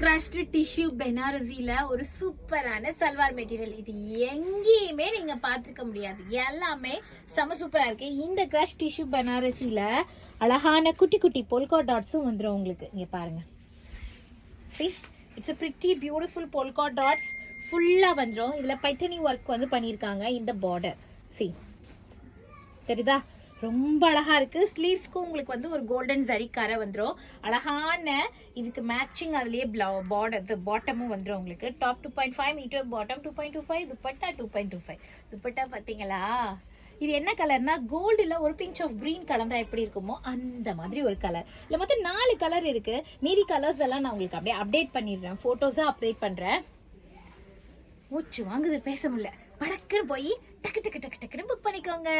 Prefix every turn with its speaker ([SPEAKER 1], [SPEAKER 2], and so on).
[SPEAKER 1] Crushed tissue பெனாரசில ஒரு சூப்பரான salwar material. இது எங்கேயுமே நீங்க பாத்துக்க முடியாது, எல்லாமே செம சூப்பரா இருக்கு. இந்த கிரஷ் டிஷ்யூ பெனாரசில அழகான குட்டி குட்டி பொல்கா டாட்ஸும் வந்துடும் உங்களுக்கு. இங்க பாருங்க, it's a pretty beautiful polka dots ஃபுல்லா வந்துடும். இதுல பைத்தனி ஒர்க் வந்து பண்ணிருக்காங்க. இந்த பார்டர் தெரியுதா, ரொம்ப அழகா இருக்கு. ஸ்லீவ்ஸ்க்கும் உங்களுக்கு வந்து ஒரு கோல்டன் ஜரி கரை வந்துடும். அழகான இதுக்கு மேட்சிங் அதுலயே பார்டர் பாட்டமும் வந்துடும் உங்களுக்கு. Top 2.5 metre, bottom 2.25, dupatta 2.25. Dupatta பாத்தீங்களா, இது என்ன கலர்னா கோல்டுல ஒரு பிஞ்ச் ஆஃப் கிரீன் கலந்தா எப்படி இருக்குமோ அந்த மாதிரி ஒரு கலர். இல்ல மொத்தம் 4 கலர் இருக்கு. மீதி கலர்ஸ் எல்லாம் நான் உங்களுக்கு அப்படியே அப்டேட் பண்ணிடுறேன், போட்டோஸா அப்டேட் பண்றேன். மூச்சு வாங்குது, பேச முடியல. படக்குன்னு போய் டக்கு டக்கு டக்கு டக்குன்னு புக் பண்ணிக்கோங்க.